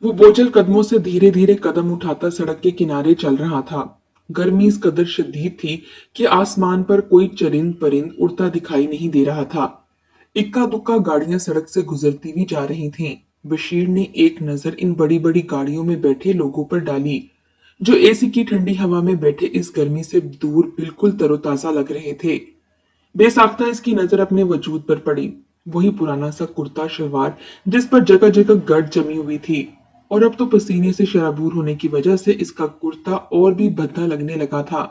वो बोझल कदमों से धीरे धीरे कदम उठाता सड़क के किनारे चल रहा था। गर्मी इस कदर शदीद थी कि आसमान पर कोई चरिंद परिंद उड़ता दिखाई नहीं दे रहा था। इक्का दुक्का गाड़ियां सड़क से गुजरती भी जा रही थीं। बशीर ने एक नजर इन बड़ी बड़ी गाड़ियों में बैठे लोगों पर डाली, जो एसी की ठंडी हवा में बैठे इस गर्मी से दूर बिल्कुल तरोताजा लग रहे थे। बेसाख्ता इसकी नजर अपने वजूद पर पड़ी। वही पुराना सा कुर्ता शलवार जिस पर जगह जगह गर्द जमी हुई थी, और अब तो पसीने से शराबूर होने की वजह से इसका कुर्ता और भी भद्दा लगने लगा था।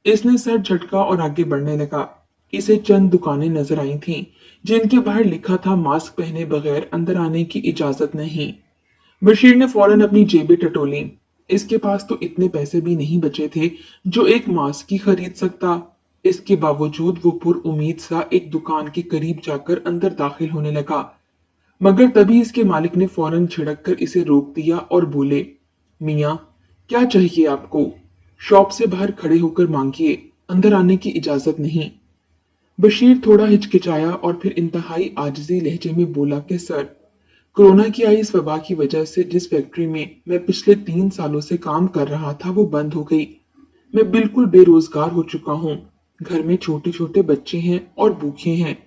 इसने सर झटका और आगे बढ़ने लगा। इसे चंद दुकानें नजर आई थीं, जिनके बाहर लिखा था मास्क पहने बगैर अंदर आने की इजाजत नहीं। बशीर ने फौरन अपनी जेबें टटोली। इसके पास तो इतने पैसे भी नहीं बचे थे जो एक मास्क ही खरीद सकता। इसके बावजूद वो पुरउम्मीद सा एक दुकान के करीब जाकर अंदर दाखिल होने लगा, मगर तभी इसके मालिक ने फौरन झिड़क कर इसे रोक दिया और बोले, मियाँ, क्या चाहिए आपको? शॉप से बाहर खड़े होकर मांगिए, अंदर आने की इजाजत नहीं। बशीर थोड़ा हिचकिचाया और फिर इंतहाई आजिजी लहजे में बोला कि सर, कोरोना की आई इस वबा की वजह से जिस फैक्ट्री में मैं पिछले 3 सालों से काम कर रहा था वो बंद हो गई। मैं बिल्कुल बेरोजगार हो चुका हूँ। घर में छोटे छोटे बच्चे हैं और भूखे हैं।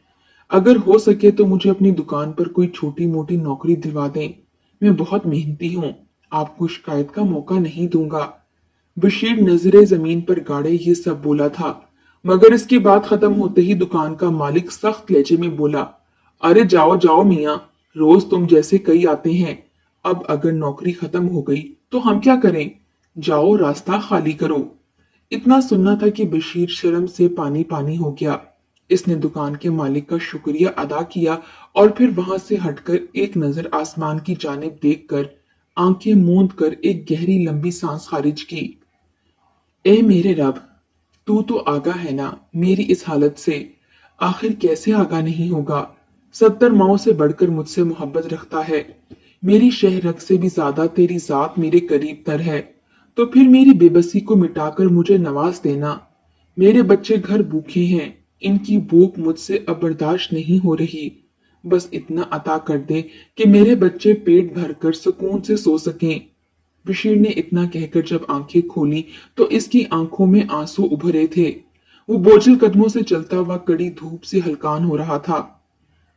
अगर हो सके तो मुझे अपनी दुकान पर कोई छोटी मोटी नौकरी दिलवा दें। मैं बहुत मेहनती हूँ। आपको शिकायत का मौका नहीं दूंगा। बशीर नजरे जमीन पर गाड़े ये सब बोला था, मगर इसकी बात खत्म होते ही दुकान का मालिक सख्त लहजे में बोला, अरे जाओ जाओ मियाँ, रोज तुम जैसे कई आते हैं। अब अगर नौकरी खत्म हो गई तो हम क्या करें? जाओ, रास्ता खाली करो। इतना सुनना था कि बशीर शर्म से पानी पानी हो गया। इसने दुकान के मालिक का शुक्रिया अदा किया और फिर वहां से हटकर एक नजर आसमान की जानिब देखकर आंखें मूंद कर एक गहरी लंबी सांस खारिज की। ए मेरे रब, तू तो आगा है ना मेरी इस हालत से। आखिर कैसे आगा नहीं होगा? 70 माओं से बढ़कर मुझसे मोहब्बत रखता है। मेरी शह रग से भी ज्यादा तेरी जात मेरे करीब तर है। तो फिर मेरी बेबसी को मिटाकर मुझे नवाज देना। मेरे बच्चे घर भूखे हैं। इनकी भूख मुझसे अब बर्दाश्त नहीं हो रही। बस इतना अता कर दे कि मेरे बच्चे पेट भरकर सुकून से सो सकें। बशीर ने इतना कहकर जब आंखें खोली तो इसकी आंखों में आंसू उभरे थे। वो बोझल कदमों से चलता हुआ कड़ी धूप से हलकान हो रहा था।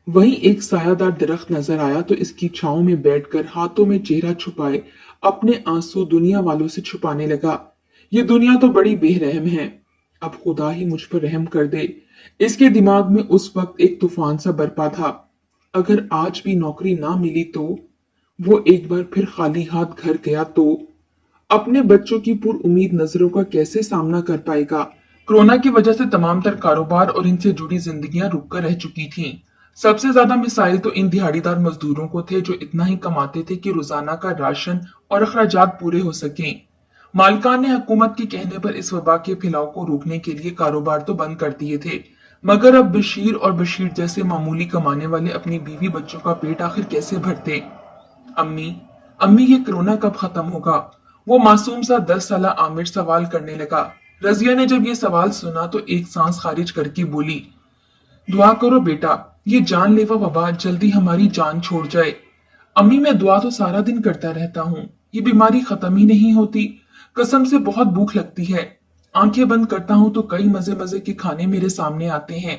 वहीं एक सायादार दरख्त नजर आया तो इसकी छांव में बैठकर हाथों में चेहरा छुपाए अपने आंसू दुनिया वालों से छुपाने लगा। ये दुनिया तो बड़ी बेरहम है। अब खुदा ही मुझ पर रहम कर दे। इसके दिमाग में उस वक्त एक तूफान सा बरपा था। अगर आज भी नौकरी ना मिली तो, वो एक बार फिर खाली हाथ घर गया तो अपने बच्चों की पुर उम्मीद नजरों का कैसे सामना कर पाएगा? कोरोना की वजह से तमाम तर कारोबार और इनसे जुड़ी जिंदगियां रुक कर रह चुकी थीं। सबसे ज्यादा मिसाइल तो इन दिहाड़ीदार मजदूरों को थे जो इतना ही कमाते थे कि रोजाना का राशन और अखराजात पूरे हो सकें। मालिकान ने हुकूमत के कहने पर इस वबा के फैलाव को रोकने के लिए कारोबार तो बंद कर दिए थे, मगर अब बशीर और बशीर जैसे मामूली कमाने वाले अपनी बीवी बच्चों का पेट आखिर कैसे भरते? अम्मी, अम्मी, ये कोरोना कब खत्म होगा? वो मासूम सा 10 साला आमिर सवाल करने लगा। रजिया ने जब ये सवाल सुना तो एक सांस खारिज करके बोली, दुआ करो बेटा, ये जानलेवा वबा जल्दी हमारी जान छोड़ जाए। अम्मी, मैं दुआ तो सारा दिन करता रहता हूँ, ये बीमारी खत्म ही नहीं होती। कसम से बहुत भूख लगती है। आंखें बंद करता हूँ तो कई मजे मजे के खाने मेरे सामने आते हैं।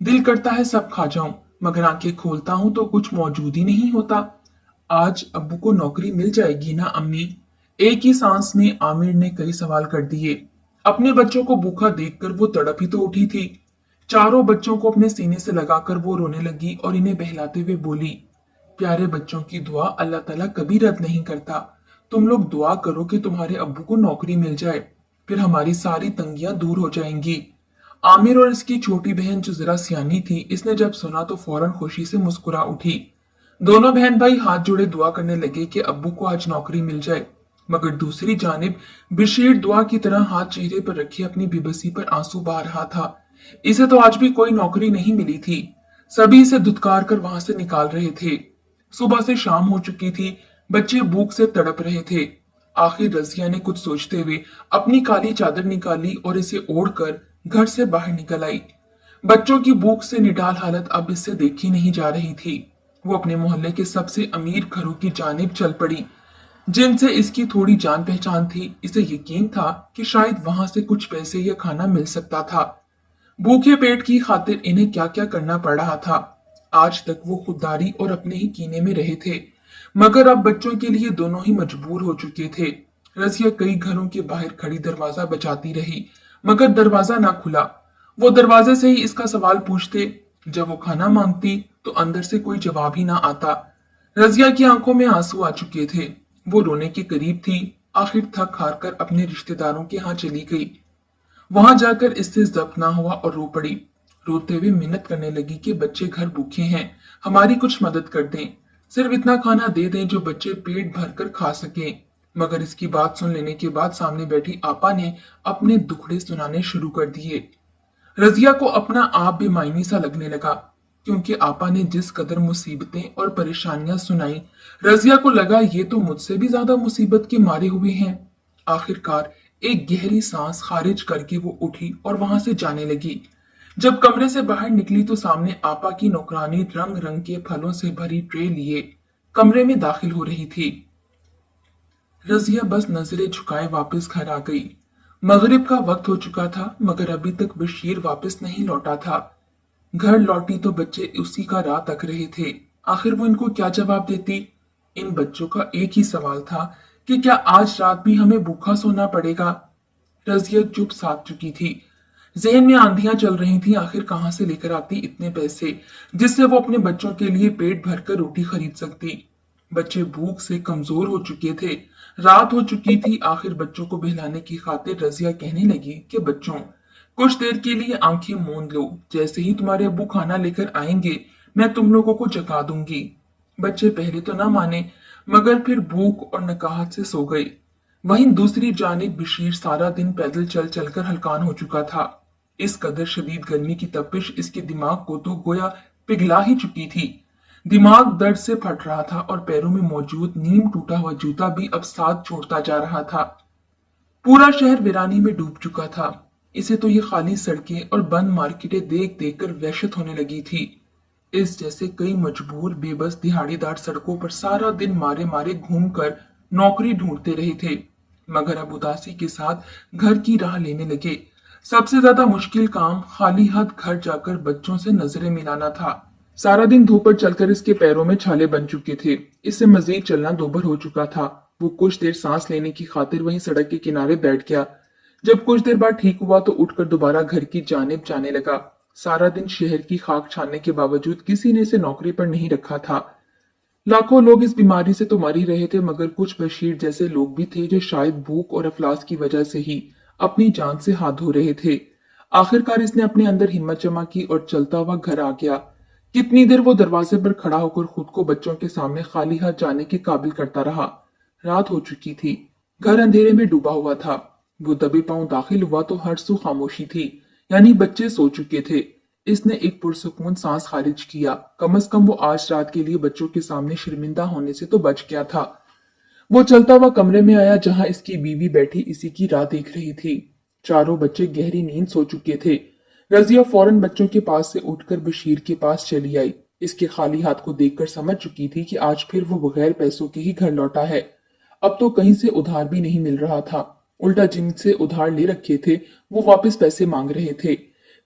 दिल करता है सब खा जाऊं, मगर आंखें खोलता हूं तो कुछ मौजूद ही नहीं होता। आज अब्बू को नौकरी मिल जाएगी ना अम्मी? एक ही सांस में आमिर ने कई सवाल कर दिए। अपने बच्चों को भूखा देखकर वो तड़प ही तो उठी थी। चारों बच्चों को अपने सीने से लगाकर वो रोने लगी और इन्हें बहलाते हुए बोली, प्यारे बच्चों की दुआ अल्लाह ताला कभी रद्द नहीं करता। तुम लोग दुआ करो कि तुम्हारे अब्बू को नौकरी मिल जाए, फिर हमारी सारी तंगियां दूर हो जाएंगी। आमिर और इसकी छोटी बहन जो जरा सियानी थी, इसने जब सुना तो फौरन खुशी से मुस्कुरा उठी। दोनों बहन भाई हाथ जोड़े दुआ करने लगे कि अब्बू को आज नौकरी मिल जाए, मगर दूसरी जानिब बशीर दुआ की तरह हाथ चेहरे पर रखे अपनी बेबसी पर आंसू बहा रहा था। इसे तो आज भी कोई नौकरी नहीं मिली थी। सभी इसे धुतकार कर वहां से निकाल रहे थे। सुबह से शाम हो चुकी थी। बच्चे भूख से तड़प रहे थे। आखिर रजिया ने कुछ सोचते हुए अपनी काली चादर निकाली और इसे ओढ़कर घर से बाहर निकल आई। बच्चों की भूख से निडाल हालत अब इससे देखी नहीं जा रही थी। वो अपने मोहल्ले के सबसे अमीर घरों की जानिब चल पड़ी, जिनसे इसकी थोड़ी जान पहचान थी। इसे यकीन था कि शायद वहां से कुछ पैसे या खाना मिल सकता था। भूखे पेट की खातिर इन्हें क्या क्या करना पड़ रहा था। आज तक वो खुददारी और अपने ही कीने में रहे थे, मगर अब बच्चों के लिए दोनों ही मजबूर हो चुके थे। रजिया कई घरों के बाहर खड़ी दरवाजा बजाती रही, मगर दरवाजा ना खुला। वो दरवाजे से ही इसका सवाल पूछते। जब वो खाना मांगती तो अंदर से कोई जवाब ही ना आता। रजिया की आंखों में आंसू आ चुके थे। वो रोने के करीब थी। आखिर थक हार कर अपने रिश्तेदारों के यहाँ चली गई। वहां जाकर इससे जब्त ना हुआ और रो पड़ी। रोते हुए मिन्नत करने लगी कि बच्चे घर भूखे हैं, हमारी कुछ मदद कर दें। सिर्फ इतना खाना दे दें जो बच्चे पेट भरकर खा सकें। मगर इसकी बात सुन लेने के बाद सामने बैठी आपा ने अपने दुखड़े सुनाने शुरू कर दिए। रजिया को अपना आप बेमायनी सा लगने लगा, क्योंकि आपा ने जिस कदर मुसीबतें और परेशानियां सुनाई, रजिया को लगा ये तो मुझसे भी ज्यादा मुसीबत के मारे हुए हैं। आखिरकार एक गहरी सांस खारिज करके वो उठी और वहां से जाने लगी। जब कमरे से बाहर निकली तो सामने आपा की नौकरानी रंग रंग के फलों से भरी ट्रे लिए कमरे में दाखिल हो रही थी। रजिया बस नजरें झुकाए वापस घर आ गई। मगरिब का वक्त हो चुका था, मगर अभी तक बशीर वापस नहीं लौटा था। घर लौटी तो बच्चे उसी का राह तक रहे थे। आखिर वो इनको क्या जवाब देती। इन बच्चों का एक ही सवाल था कि क्या आज रात भी हमें भूखा सोना पड़ेगा। रजिया चुप साध चुकी थी। जहन में आंधियां चल रही थी, आखिर कहां से लेकर आती इतने पैसे जिससे वो अपने बच्चों के लिए पेट भरकर रोटी खरीद सकती। बच्चे भूख से कमजोर हो चुके थे। रात हो चुकी थी। आखिर बच्चों को बहलाने की खातिर रजिया कहने लगी कि बच्चों, कुछ देर के लिए आंखें मूंद लो। जैसे ही तुम्हारे अब्बू खाना लेकर आएंगे, मैं तुम लोगों को जगा दूंगी। बच्चे पहले तो ना माने, मगर फिर भूख और नकाहत से सो गए। वहीं दूसरी जानिब बशीर सारा दिन पैदल चल चलकर हलकान हो चुका था। इस कदर शदीद गर्मी की तपिश इसके दिमाग को तो गोया पिघला ही चुकी थी। दिमाग दर्द से फट रहा था और पैरों में मौजूद नीम टूटा हुआ जूता भी अब साथ छोड़ता जा रहा था। पूरा शहर वीरानी में डूब चुका था। इसे तो ये खाली सड़कें और बंद मार्केटें देख देख कर वहशत होने लगी थी। इस जैसे कई मजबूर बेबस दिहाड़ीदार सड़कों पर सारा दिन मारे मारे घूमकर नौकरी ढूंढते रहे थे, मगर अब उदासी के साथ घर की राह लेने लगे। सबसे ज्यादा मुश्किल काम खाली हाथ घर जाकर बच्चों से नजरें मिलाना था। सारा दिन धूप पर चलकर इसके पैरों में छाले बन चुके थे। इससे मजीद चलना दोभर हो चुका था। वो कुछ देर सांस लेने की खातिर वहीं सड़क के किनारे बैठ गया। जब कुछ देर बाद ठीक हुआ तो उठकर दोबारा घर की जानिब जाने लगा। सारा दिन शहर की खाक छानने के बावजूद किसी ने इसे नौकरी पर नहीं रखा था। लाखों लोग इस बीमारी से तो मर ही रहे थे, मगर कुछ बशीर जैसे लोग भी थे जो शायद भूख और अफलास की वजह से ही अपनी जान से हाथ धो रहे थे। आखिरकार इसने अपने अंदर हिम्मत जमा की और चलता हुआ घर आ गया। कितनी देर वो दरवाजे पर खड़ा होकर खुद को बच्चों के सामने खाली हाथ जाने के काबिल करता रहा। रात हो चुकी थी। घर अंधेरे में डूबा हुआ था। वो दबे पांव दाखिल हुआ तो हर सू खामोशी थी, यानी बच्चे सो चुके थे। इसने एक पुरसुकून सांस खारिज किया। कम से कम वो आज रात के लिए बच्चों के सामने शर्मिंदा होने से तो बच गया था। वो चलता हुआ कमरे में आया जहां इसकी बीवी बैठी इसी की राह देख रही थी। चारों बच्चे गहरी नींद सो चुके थे। रजिया फौरन बच्चों के पास से उठकर बशीर के पास चली आई। इसके खाली हाथ को देखकर समझ चुकी थी कि आज फिर वो बगैर पैसों के ही घर लौटा है। अब तो कहीं से उधार भी नहीं मिल रहा था। उल्टा जिनसे उधार ले रखे थे वो वापस पैसे मांग रहे थे।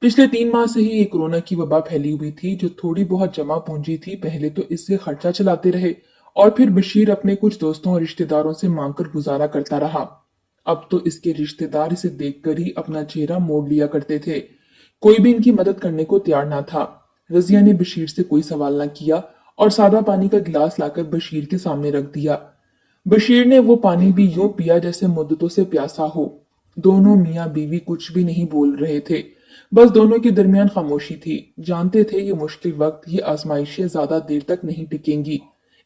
पिछले 3 माह से ही ये कोरोना की वबा फैली हुई थी। जो थोड़ी बहुत जमा पूंजी थी पहले तो इससे खर्चा चलाते रहे और फिर बशीर अपने कुछ दोस्तों और रिश्तेदारों से मांगकर गुजारा करता रहा। अब तो इसके रिश्तेदार इसे देखकर ही अपना चेहरा मोड़ लिया करते थे। कोई भी इनकी मदद करने को तैयार ना था। रजिया ने बशीर से कोई सवाल ना किया और सादा पानी का गिलास लाकर बशीर के सामने रख दिया। बशीर ने वो पानी भी यूं पिया जैसे मुद्दतों से प्यासा हो। दोनों मियाँ बीवी कुछ भी नहीं बोल रहे थे, बस दोनों के दरमियान खामोशी थी। जानते थे ये मुश्किल वक्त, ये आजमाइशें ज्यादा देर तक नहीं टिकेंगी।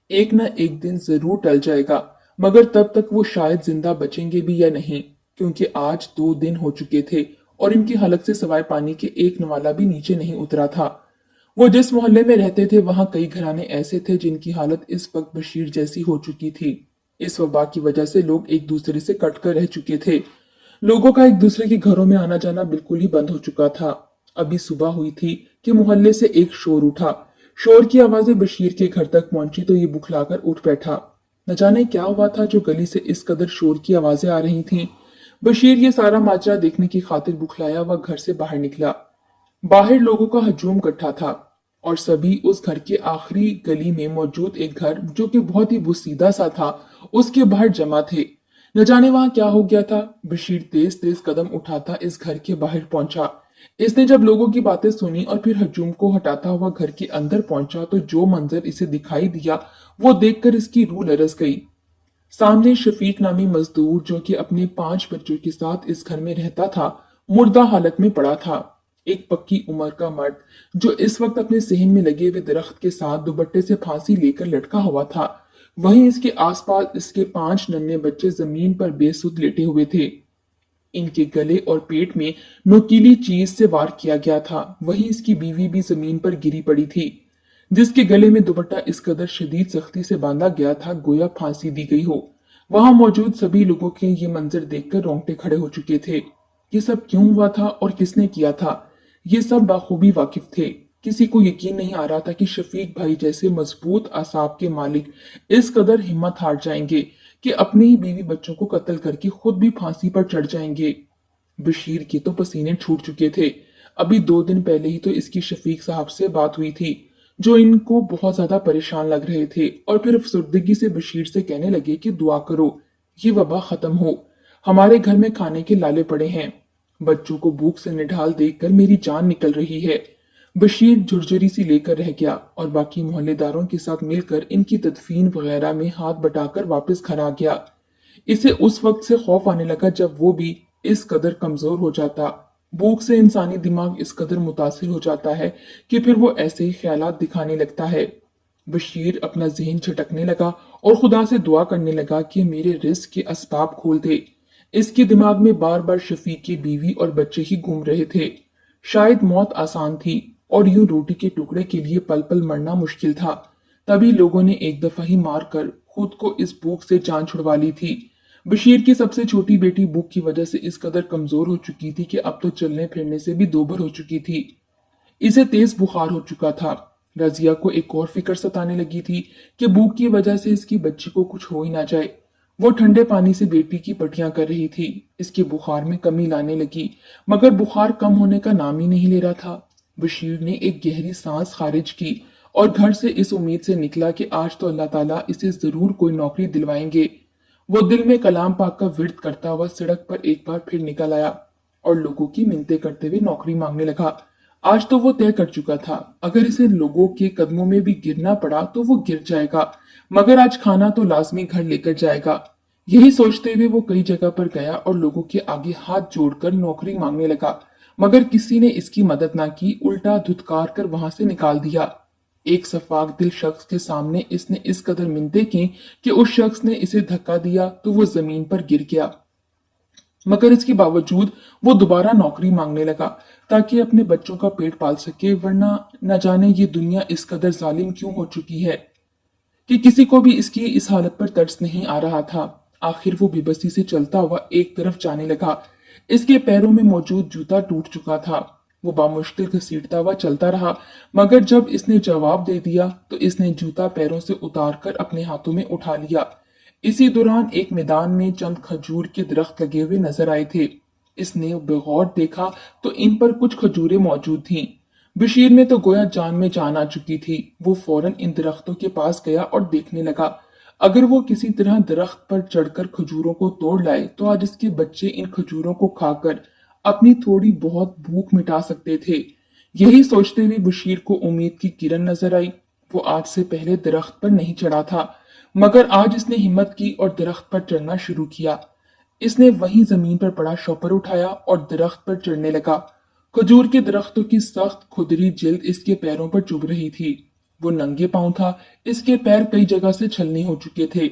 एक न एक दिन जरूर टल जाएगा, मगर तब तक वो शायद जिंदा बचेंगे भी या नहीं, क्योंकि आज 2 दिन हो चुके थे और इनकी हलक से सवाए पानी के एक नवाला भी नीचे नहीं उतरा था। वो जिस मोहल्ले में रहते थे वहां कई घराने ऐसे थे जिनकी हालत इस वक्त बशीर जैसी हो चुकी थी। इस वबा की वजह से लोग एक दूसरे से कटकर रह चुके थे। लोगों का एक दूसरे के घरों में आना जाना बिल्कुल ही बंद हो चुका था। अभी सुबह हुई थी कि मोहल्ले से एक शोर उठा। शोर की आवाजें बशीर के घर तक पहुंची तो ये बुखलाकर उठ बैठा। न जाने क्या हुआ था जो गली से इस कदर शोर की आवाजें आ रही थीं। बशीर ये सारा माजरा देखने की खातिर बुखलाया वह घर से बाहर निकला। बाहर लोगों का हजूम इकट्ठा था और सभी उस घर के आखिरी गली में मौजूद एक घर जो कि बहुत ही बुसीदा सा था उसके बाहर जमा थे। न जाने वहां क्या हो गया था। बशीर तेज तेज कदम उठाता इस घर के बाहर पहुंचा। इसने जब लोगों की बातें सुनी और फिर हजूम को हटाता हुआ घर के अंदर पहुंचा तो जो मंजर इसे दिखाई दिया वो देखकर इसकी रूह लरस गई। सामने शफीक नामी मजदूर जो कि अपने 5 बच्चों के साथ इस घर में रहता था मुर्दा हालत में पड़ा था। एक पक्की उम्र का मर्द जो इस वक्त अपने सहन में लगे हुए दरख्त के साथ दुपट्टे से फांसी लेकर लटका हुआ था। वहीं इसके आसपास इसके 5 नन्हे बच्चे जमीन पर बेसुध लेटे हुए थे। इनके गले और पेट में नुकीली चीज से वार किया गया था। वहीं इसकी बीवी भी जमीन पर गिरी पड़ी थी जिसके गले में दुपट्टा इस कदर शदीद सख्ती से बांधा गया था गोया फांसी दी गई हो। वहां मौजूद सभी लोगों के ये मंजर देखकर रोंगटे खड़े हो चुके थे। ये सब क्यों हुआ था और किसने किया था ये सब बाखूबी वाकिफ थे। किसी को यकीन नहीं आ रहा था कि शफीक भाई जैसे मजबूत आसाब के मालिक इस कदर हिम्मत हार जाएंगे कि अपने ही बीवी बच्चों को कत्ल करके खुद भी फांसी पर चढ़ जाएंगे। बशीर के तो पसीने छूट चुके थे। अभी 2 दिन पहले ही तो इसकी शफीक साहब से बात हुई थी जो इनको बहुत ज्यादा परेशान लग रहे थे और फिर अफसरदगी से बशीर से कहने लगे कि दुआ करो ये वबा खत्म हो। हमारे घर में खाने के लाले पड़े हैं। बच्चों को भूख से निढाल देखकर मेरी जान निकल रही है। बशीर झुरझुरी सी लेकर रह गया और बाकी मोहल्लेदारों के साथ मिलकर इनकी तदफीन वगैरह में हाथ बटाकर वापस घर आ गया। इसे उस वक्त से खौफ आने लगा जब वो भी इस कदर कमजोर हो जाता। भूख से इंसानी दिमाग इस कदर मुतासिर हो जाता है कि फिर वो ऐसे ही ख्यालात दिखाने लगता है। बशीर अपना जहन झटकने लगा और खुदा से दुआ करने लगा कि मेरे रिस्क के असबाब खोल दे। इसके दिमाग में बार बार शफीक की बीवी और बच्चे ही घूम रहे थे। शायद मौत आसान थी और यूं रोटी के टुकड़े के लिए पल पल मरना मुश्किल था। तभी लोगों ने एक दफा ही मारकर खुद को इस भूख से जान छुड़वा ली थी। बशीर की सबसे छोटी बेटी भूख की वजह से इस कदर कमजोर हो चुकी थी कि अब तो चलने फिरने से भी दोभर हो चुकी थी। इसे तेज बुखार हो चुका था। रजिया को एक और फिक्र सताने लगी थी कि भूख की वजह से इसकी बच्ची को कुछ हो ही ना जाए। वो ठंडे पानी से बेटी की पट्टियां कर रही थी। इसके बुखार में कमी लाने लगी मगर बुखार कम होने का नाम ही नहीं ले रहा था। बशीर ने एक गहरी सांस खारिज की और घर से इस उम्मीद से निकला कि आज तो अल्लाह ताला इसे जरूर कोई नौकरी दिलवाएंगे। वो दिल में कलाम पाक का विर्द करता हुआ सड़क पर एक बार फिर निकल आया और लोगों की मिन्नतें करते हुए नौकरी मांगने लगा। आज तो वो तय कर चुका था अगर इसे लोगों के कदमों में भी गिरना पड़ा तो वो गिर जाएगा मगर आज खाना तो लाजमी घर लेकर जाएगा। यही सोचते हुए वो कई जगह पर गया और लोगों के आगे हाथ जोड़कर नौकरी मांगने लगा मगर किसी ने इसकी मदद ना की उल्टा धुतकार कर वहां से निकाल दिया। एक सफाक दिल शख्स के सामने इसने इस कदर मिन्नतें की कि उस शख्स ने इसे धक्का दिया तो वो जमीन पर गिर गया मगर इसके बावजूद वो दोबारा नौकरी मांगने लगा ताकि अपने बच्चों का पेट पाल सके वरना न जाने ये दुनिया इस कदर जालिम क्यों हो चुकी है कि किसी को भी इसकी इस हालत पर तरस नहीं आ रहा था। आखिर वो बेबसी से चलता हुआ एक तरफ जाने लगा। इसके पैरों में मौजूद जूता टूट चुका था। वो बामुश्किल घसीटता हुआ चलता रहा मगर जब इसने जवाब दे दिया तो इसने जूता पैरों से उतारकर अपने हाथों में उठा लिया। इसी दौरान एक मैदान में चंद खजूर के दरख्त लगे हुए नजर आए थे। इसने बेगौर देखा तो इन पर कुछ खजूरें मौजूद थीं। बशीर में तो गोया जान में जान आ चुकी थी। वो फौरन इन दरख्तों के पास गया और देखने लगा। अगर वो किसी तरह दरख्त पर चढ़कर खजूरों को तोड़ लाए तो आज इसके बच्चे इन खजूरों को खाकर अपनी थोड़ी बहुत भूख मिटा सकते थे। यही सोचते हुए बशीर को उम्मीद की किरण नजर आई। वो आज से पहले दरख्त पर नहीं चढ़ा था मगर आज इसने हिम्मत की और दरख्त पर चढ़ना शुरू किया। इसने वहीं जमीन पर पड़ा शॉपर उठाया और दरख्त पर चढ़ने लगा। खजूर के दरख्तों की सख्त खुदरी जिल्द इसके पैरों पर चुभ रही थी। वो नंगे पांव था। इसके पैर कई जगह से छलनी हो चुके थे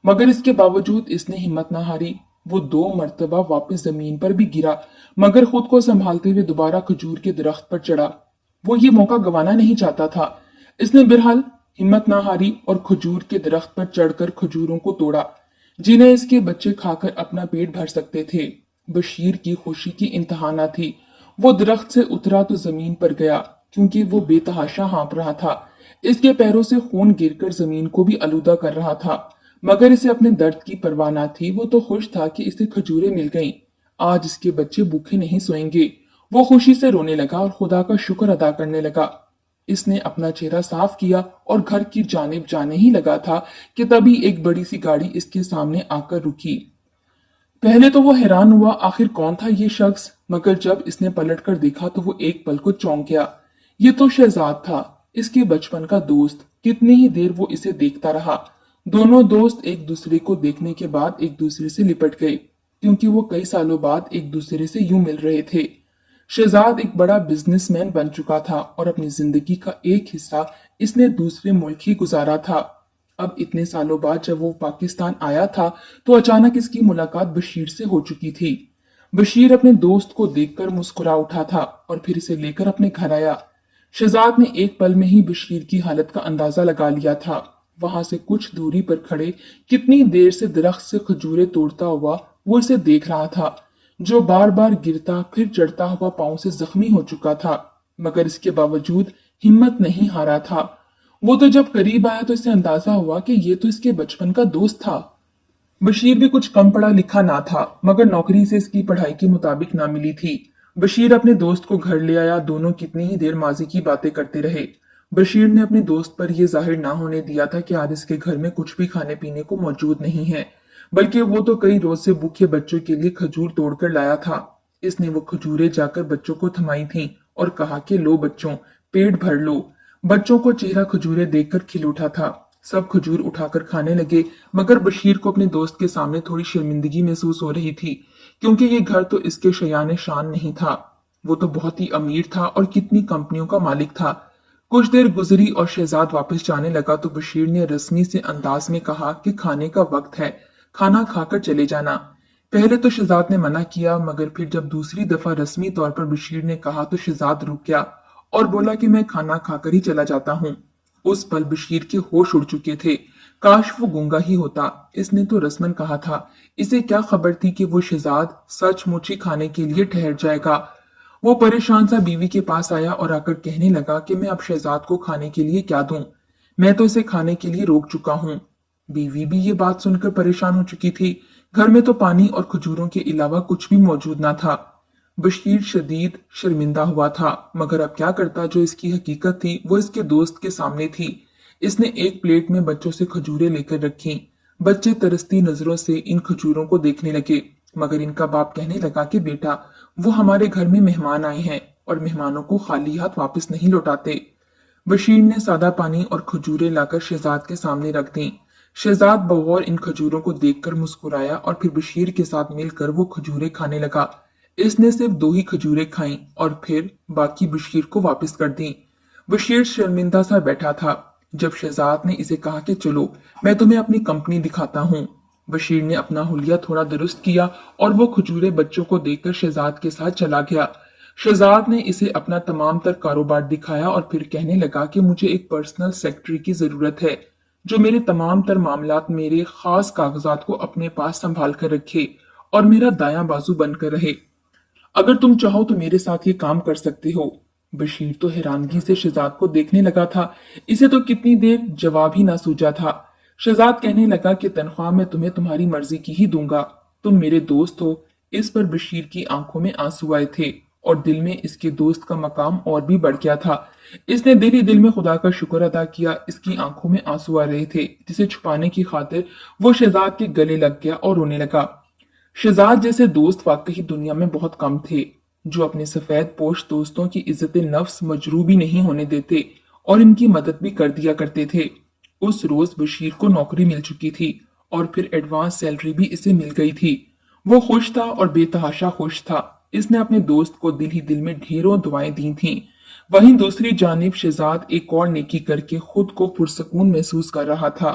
मगर इसके बावजूद इसने हिम्मत न हारी। वो 2 मरतबा वापस जमीन पर भी गिरा मगर खुद को संभालते हुए दोबारा खजूर के दरख्त पर चढ़ा। वो ये मौका गंवाना नहीं चाहता था। इसने बहरहाल हिम्मत ना हारी और खजूर के दरख्त पर चढ़कर खजूरों को तोड़ा जिन्हें इसके बच्चे खाकर अपना पेट भर सकते थे। बशीर की खुशी की इंतहा न थी। वो दरख्त से उतरा तो जमीन पर गया क्योंकि वो बेतहाशा हाँप रहा था। इसके पैरों से खून गिरकर जमीन को भी आलूदा कर रहा था, मगर इसे अपने दर्द की परवाह न थी। वो तो खुश था कि इसे खजूरें मिल गईं। आज इसके बच्चे भूखे नहीं सोएंगे। वो खुशी से रोने लगा और खुदा का शुक्र अदा करने लगा। इसने अपना चेहरा साफ किया और घर की जानिब जाने ही लगा था कि तभी एक बड़ी सी गाड़ी इसके सामने आकर रुकी। पहले तो वो हैरान हुआ, आखिर कौन था ये शख्स, मगर जब इसने पलटकर देखा तो वो एक पल को चौंक गया। ये तो शहजाद था, इसके बचपन का दोस्त। कितनी ही देर वो इसे देखता रहा। दोनों दोस्त एक दूसरे को देखने के बाद एक दूसरे से लिपट गए, क्योंकि वो कई सालों बाद एक दूसरे से यूं मिल रहे थे। शहजाद एक बड़ा बिजनेसमैन बन चुका था और अपनी जिंदगी का एक हिस्सा इसने दूसरे मुल्क ही गुजारा था। अब इतने सालों बाद जब वो पाकिस्तान आया था तो अचानक इसकी मुलाकात बशीर से हो चुकी थी। बशीर अपने दोस्त को देखकर मुस्कुरा उठा था और फिर इसे लेकर अपने घर आया। शहजाद ने एक पल में ही बशीर की हालत का अंदाजा लगा लिया था। वहां से कुछ दूरी पर खड़े कितनी देर से दरख्त से खजूरें तोड़ता हुआ वो इसे देख रहा था, जो बार बार गिरता फिर चढ़ता हुआ पांव से जख्मी हो चुका था, मगर इसके बावजूद हिम्मत नहीं हारा था। वो तो जब करीब आया तो इसे अंदाजा हुआ कि ये तो इसके बचपन का दोस्त था। बशीर भी कुछ कम पढ़ा लिखा ना था, मगर नौकरी से इसकी पढ़ाई के मुताबिक ना मिली थी। बशीर अपने दोस्त को घर ले आया। दोनों कितनी ही देर माजी की बातें करते रहे। बशीर ने अपने दोस्त पर यह जाहिर ना होने दिया था कि आज इसके घर में कुछ भी खाने पीने को मौजूद नहीं है, बल्कि वो तो कई रोज से भूखे बच्चों के लिए खजूर तोड़कर लाया था। इसने वो खजूरें जाकर बच्चों को थमाई थीं और कहा कि लो बच्चों, पेट भर लो। बच्चों को चेहरा खजूरें देखकर खिल उठा था। सब खजूर उठाकर खाने लगे, मगर बशीर को अपने दोस्त के सामने थोड़ी शर्मिंदगी महसूस हो रही थी, क्योंकि ये घर तो इसके शयान शान नहीं था। वो तो बहुत ही अमीर था और कितनी कंपनियों का मालिक था। कुछ देर गुजरी और शहजाद वापस जाने लगा तो बशीर ने रस्मी से अंदाज में कहा कि खाने का वक्त है, खाना खाकर चले जाना। पहले तो शहजाद ने मना किया, मगर फिर जब दूसरी दफा रस्मी तौर पर बशीर ने कहा तो शहजाद रुक गया और बोला कि मैं खाना खाकर ही चला जाता हूँ। उस पल बशीर के होश उड़ चुके थे। काश वो गूंगा ही होता। इसने तो रस्मन कहा था। इसे क्या खबर थी कि वो शहजाद सचमुच ही खाने के लिए ठहर जाएगा। वो परेशान सा बीवी के पास आया और आकर कहने लगा कि मैं अब शहजाद को खाने के लिए क्या दूं, मैं तो इसे खाने के लिए रोक चुका हूं। बीवी भी ये बात सुनकर परेशान हो चुकी थी। घर में तो पानी और खजूरों के अलावा कुछ भी मौजूद ना था। बशीर शदीद शर्मिंदा हुआ था, मगर अब क्या करता। जो इसकी हकीकत थी वो इसके दोस्त के सामने थी। इसने एक प्लेट में बच्चों से खजूरें लेकर रखी। बच्चे तरसती नजरों से इन खजूरों को देखने लगे, मगर इनका बाप कहने लगा कि बेटा, वो हमारे घर में मेहमान आए हैं और मेहमानों को खाली हाथ वापस नहीं लौटाते। बशीर ने सादा पानी और खजूरें लाकर शहजाद के सामने रख दी। शहजाद बगौर इन खजूरों को देखकर मुस्कुराया और फिर बशीर के साथ मिलकर वो खजूरें खाने लगा। इसने सिर्फ 2 ही खजूरें खाईं और फिर बाकी बशीर को वापस कर दी। बशीर शर्मिंदा सा बैठा था जब शहजाद ने इसे कहा कि चलो, मैं तुम्हें अपनी कंपनी दिखाता हूँ। बशीर ने अपना हुलिया थोड़ा दुरुस्त किया और वो खजूरें बच्चों को देकर शहजाद के साथ चला गया। शहजाद ने इसे अपना तमाम तर कारोबार दिखाया और फिर कहने लगा कि मुझे एक पर्सनल सेक्रेटरी की जरूरत है, जो मेरे तमाम तर मामलात, मेरे खास कागजात को अपने पास संभाल कर रखे और मेरा दायां बाजू बनकर रहे। अगर तुम चाहो तो मेरे साथ ये काम कर सकते हो। बशीर तो हैरानगी से शहजाद को देखने लगा था। इसे तो कितनी देर जवाब ही ना सूझा था। शहजाद कहने लगा कि तनख्वाह मैं तुम्हें तुम्हारी मर्जी की ही दूंगा। तुम मेरे दोस्त हो। इस पर बशीर की आंखों में आंसू आए थे और दिल में इसके दोस्त का मकाम और भी बढ़ गया था। इसने दिल ही दिल में खुदा का शुक्र अदा किया। इसकी आंखों में आंसू आ रहे थे, जिसे छुपाने की खातिर वो शहजाद के गले लग गया और रोने लगा। शहजाद जैसे दोस्त वाकई दुनिया में बहुत कम थे, जो अपने सफेद पोश दोस्तों की इज्जत नफ्स मजरूबी नहीं होने देते और इनकी मदद भी कर दिया करते थे। उस रोज बशीर को नौकरी मिल चुकी थी और फिर एडवांस सैलरी भी इसे मिल गई थी। वो खुश था और बेतहाशा खुश था। इसने अपने दोस्त को दिल ही दिल में ढेरों दुआएं दी थीं। वहीं दूसरी जानिब शहजाद एक और नेकी करके खुद को पुरसकून महसूस कर रहा था।